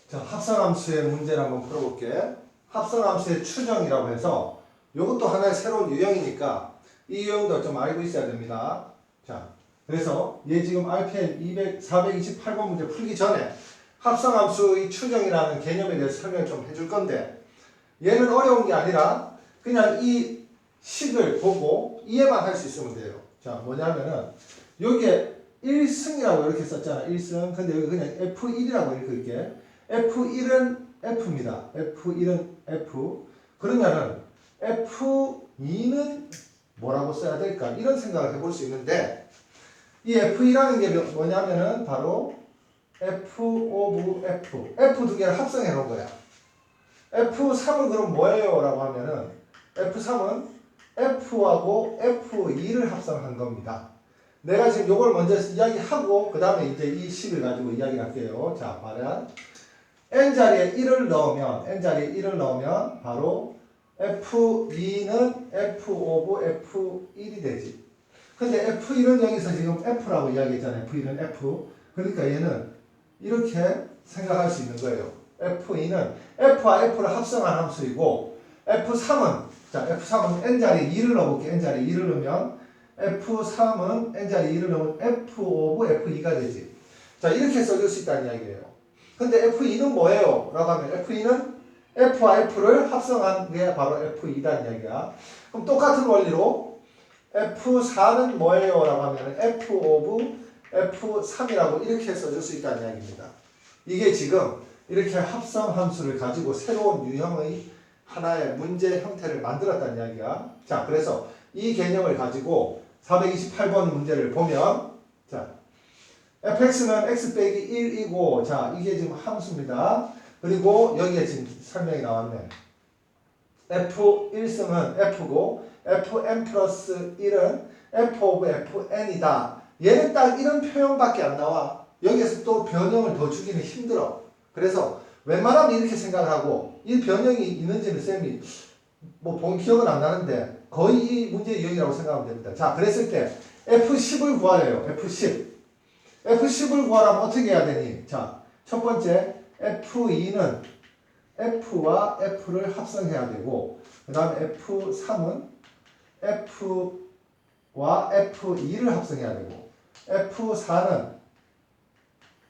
자, 합성함수의 문제를 한번 풀어볼게. 합성함수의 추정이라고 해서 이것도 하나의 새로운 유형이니까 이 유형도 좀 알고 있어야 됩니다. 자, 그래서 얘 지금 RPM 428번 문제 풀기 전에 합성함수의 추정이라는 개념에 대해서 설명을 좀 해줄 건데 얘는 어려운 게 아니라 그냥 이 식을 보고 이해만 할 수 있으면 돼요. 자, 뭐냐면은 여기에 1승이라고 이렇게 썼잖아. 1승. 근데 여기 그냥 F1이라고 이렇게 읽게. F1은 F입니다. F1은 F. 그러면은 F2는 뭐라고 써야 될까? 이런 생각을 해볼 수 있는데 이 F2라는 게 뭐냐면은 바로 F of F. F 두 개를 합성해 놓은 거야. F3은 그럼 뭐예요? 라고 하면은 F3은 F하고 F2를 합성한 겁니다. 내가 지금 요걸 먼저 이야기하고 그 다음에 이제 이 식을 가지고 이야기할게요. 자, 말은 n자리에 1을 넣으면 바로 F2는 F of F1이 되지. 근데 F1은 여기서 지금 F라고 이야기했잖아요. F1은 F. 그러니까 얘는 이렇게 생각할 수 있는 거예요. F2는 F와 F를 합성한 함수이고 F3은 n자리에 2를 넣어볼게. n자리에 2를 넣으면 F3은 n자리에 2를 넣으면 F of F2가 되지. 자, 이렇게 써줄 수 있다는 이야기예요. 근데 F2는 뭐예요? 라고 하면 F2는 F와 F를 합성한 게 바로 F2다는 이야기야. 그럼 똑같은 원리로 F4는 뭐예요? 라고 하면 F of F3이라고 이렇게 써줄 수 있다는 이야기입니다. 이게 지금 이렇게 합성 함수를 가지고 새로운 유형의 하나의 문제 형태를 만들었다는 이야기야. 자, 그래서 이 개념을 가지고 428번 문제를 보면 자, fx는 x 빼기 1이고 자, 이게 지금 함수입니다. 그리고 여기에 지금 설명이 나왔네. f1승은 f고 fn 플러스 1은 f of fn이다. 얘는 딱 이런 표현밖에 안 나와. 여기에서 또 변형을 더 주기는 힘들어. 그래서 웬만하면 이렇게 생각을 하고 이 변형이 있는지는 쌤이 뭐 본 기억은 안 나는데 거의 이 문제의 유형이라고 생각하면 됩니다. 자, 그랬을 때 F10을 구하래요. F10. F10을 구하려면 어떻게 해야 되니? 자, 첫 번째 F2는 F와 F를 합성해야 되고 그 다음에 F3은 F와 F2를 합성해야 되고 F4는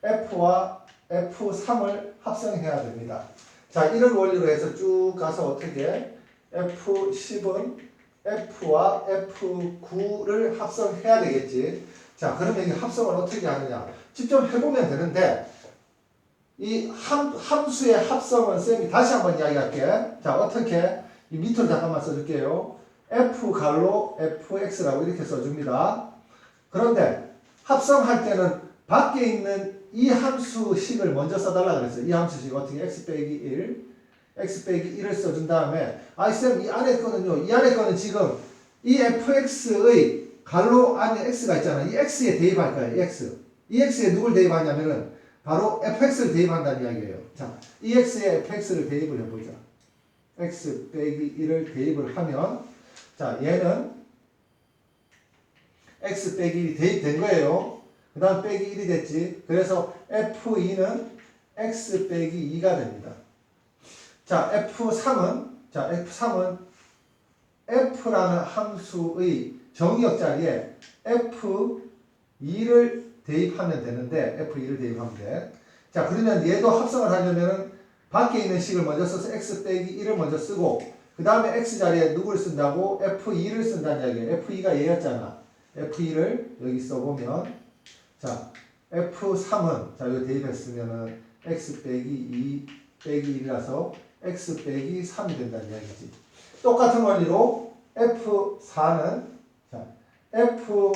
F와 F3을 합성해야 됩니다. 자, 이런 원리로 해서 쭉 가서 어떻게 F10은 F와 F9를 합성해야 되겠지. 자, 그러면 이 합성을 어떻게 하느냐? 직접 해보면 되는데 이 함수의 합성은 쌤이 다시 한번 이야기할게. 자, 어떻게? 이 밑으로 잠깐만 써줄게요. F 갈로 Fx라고 이렇게 써줍니다. 그런데 합성할 때는 밖에 있는 이 함수식을 먼저 써달라 그랬어요. 이 함수식 어떻게 x 빼기 1을 써준 다음에 쌤 이 안에 거는요. 이 안에 거는 지금 이 fx의 갈로 안에 x가 있잖아요. 이 x에 대입할 거예요. 이 x. 이 x에 누굴 대입하냐면은 바로 fx를 대입한다는 이야기예요. 자, 이 x에 fx를 대입을 해보자. x 빼기 1을 대입을 하면 자, 얘는 x 빼기 1이 대입된 거예요. 그 다음 빼기 1이 됐지. 그래서 F2는 x 빼기 2가 됩니다. 자, F3은 F라는 함수의 정의역 자리에 F2를 대입하면 되는데, F2를 대입하면 돼. 자, 그러면 얘도 합성을 하려면 밖에 있는 식을 먼저 써서 x 빼기 1을 먼저 쓰고, 그 다음에 x 자리에 누구를 쓴다고? F2를 쓴다는 이야기예요. F2가 얘였잖아. F2를 여기 써보면, 자, F3은, 자, 여기 대입했으면은 x 빼기 2 빼기 1이라서 x 빼기 3이 된다는 이야기지. 똑같은 원리로 F4는, 자, F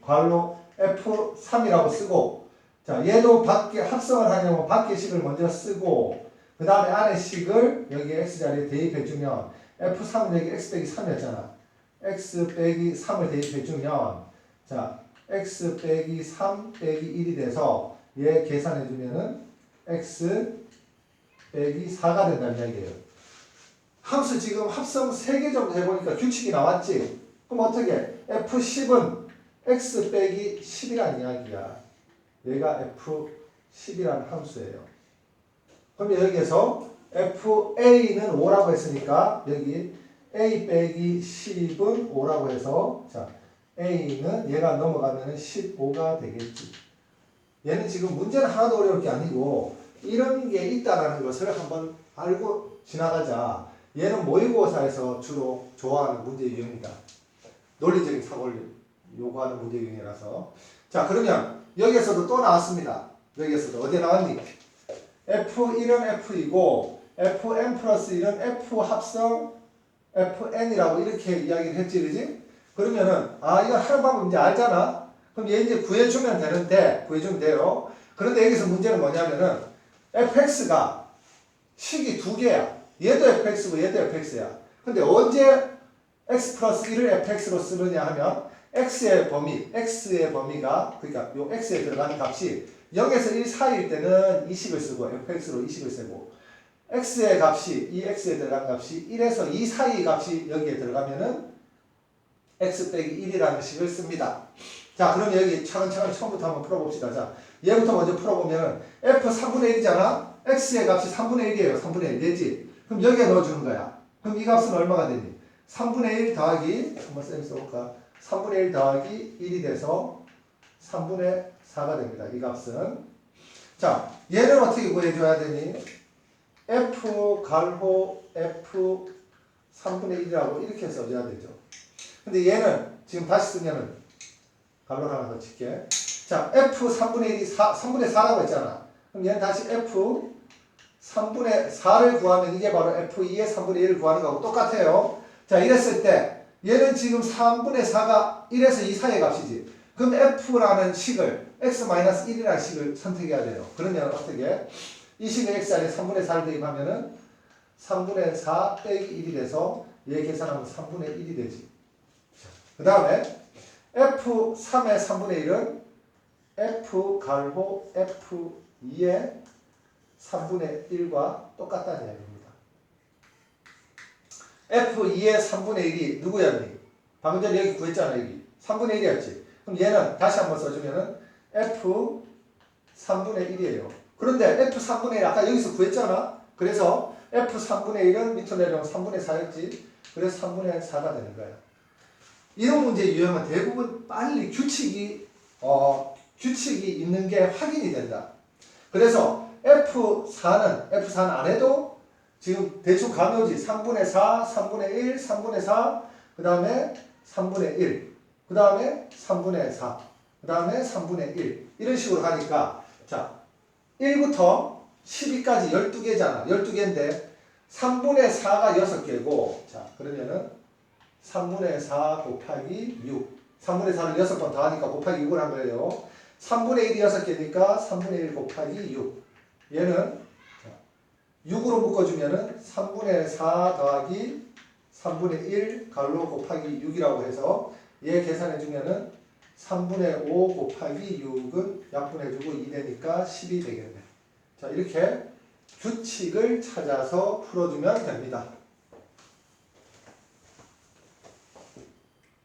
괄호 F3이라고 쓰고, 자, 얘도 밖에 합성을 하려면 밖에 식을 먼저 쓰고, 그 다음에 안에 식을 여기 x자리에 대입해주면, F3은 여기 x 빼기 3이었잖아. x 빼기 3을 대입해주면, 자, x 빼기 3 빼기 1이 돼서 얘 계산해주면은 x 빼기 4가 된다는 이야기예요. 함수 지금 합성 3개 정도 해보니까 규칙이 나왔지? 그럼 어떻게? F10은 x 빼기 10이라는 이야기야. 얘가 10이라는 함수예요. 그럼 여기에서 FA는 5라고 했으니까 여기 A 빼기 10은 5라고 해서 자 A는 얘가 넘어가면 15가 되겠지. 얘는 지금 문제는 하나도 어려울 게 아니고 이런 게 있다라는 것을 한번 알고 지나가자. 얘는 모의고사에서 주로 좋아하는 문제 유형이다. 논리적인 사고를 요구하는 문제 유형이라서. 자 그러면 여기에서도 또 나왔습니다. 여기에서도 어디에 나왔니? F1은 F이고 Fn 플러스 1은 F 합성 Fn이라고 이렇게 이야기를 했지, 그지? 그러면은 이거 하는 방법 이제 알잖아. 그럼 얘 이제 구해주면 되는데 구해주면 돼요. 그런데 여기서 문제는 뭐냐면은 fx가 식이 두 개야. 얘도 fx고 얘도 fx야. 근데 언제 x 플러스 1을 fx로 쓰느냐 하면 x의 범위가 그러니까 요 x에 들어가는 값이 0에서 1 사이일 때는 20을 쓰고 fx로 20을 쓰고 x의 값이 이 x에 들어간 값이 1에서 2 사이 값이 여기에 들어가면은 x 빼기 1이라는 식을 씁니다. 자 그럼 여기 차근차근 처음부터 한번 풀어봅시다. 자 얘부터 먼저 풀어보면 f 3분의 1이잖아. x의 값이 3분의 1이에요. 3분의 1 되지? 그럼 여기에 넣어주는 거야. 그럼 이 값은 얼마가 되니? 3분의 1 더하기 한번 쌤 써볼까? 3분의 1 더하기 1이 돼서 3분의 4가 됩니다. 이 값은. 자 얘는 어떻게 구해줘야 되니? f 가로 f 3분의 1이라고 이렇게 써줘야 되죠. 근데 얘는 지금 다시 쓰면은 가로 하나 더 칠게. 자 f 3분의 1이 3분의 4라고 했잖아. 그럼 얘는 다시 f 3분의 4를 구하면 이게 바로 f2의 3분의 1을 구하는 거하고 똑같아요. 자 이랬을 때 얘는 지금 3분의 4가 1에서 2 사이의 값이지. 그럼 f라는 식을 x-1이라는 식을 선택해야 돼요. 그러면 어떻게? 이 식을 x 안에 3분의 4를 대입하면은 3분의 4 빼기 1이 돼서 얘 계산하면 3분의 1이 되지. 그 다음에 f3의 3분의 1은 f 가로 f2의 3분의 1과 똑같다는 이야기입니다. f2의 3분의 1이 누구였니? 방금 전에 여기 구했잖아. 여기 3분의 1이었지. 그럼 얘는 다시 한번 써주면은 f 3분의 1이에요. 그런데 f 3분의 1 아까 여기서 구했잖아. 그래서 f 3분의 1은 밑으로 내려오면 3분의 4였지. 그래서 3분의 4가 되는 거야. 이런 문제 유형은 대부분 빨리 규칙이 있는 게 확인이 된다. 그래서 F4는 안 해도 지금 대충 감이 오지. 3분의 4, 3분의 1, 3분의 4, 그 다음에 3분의 1, 그 다음에 3분의 4, 그 다음에 3분의 1 이런 식으로 가니까 자 1부터 12까지 12개잖아. 12개인데 3분의 4가 6개고 자 그러면은 3분의 4 곱하기 6 3분의 4를 6번 더하니까 곱하기 6을 한 거예요. 3분의 1이 6개니까 3분의 1 곱하기 6 얘는 6으로 묶어주면은 3분의 4 더하기 3분의 1 가로 곱하기 6이라고 해서 얘 계산해주면은 3분의 5 곱하기 6은 약분해주고 2 되니까 10이 되겠네. 자 이렇게 규칙을 찾아서 풀어주면 됩니다.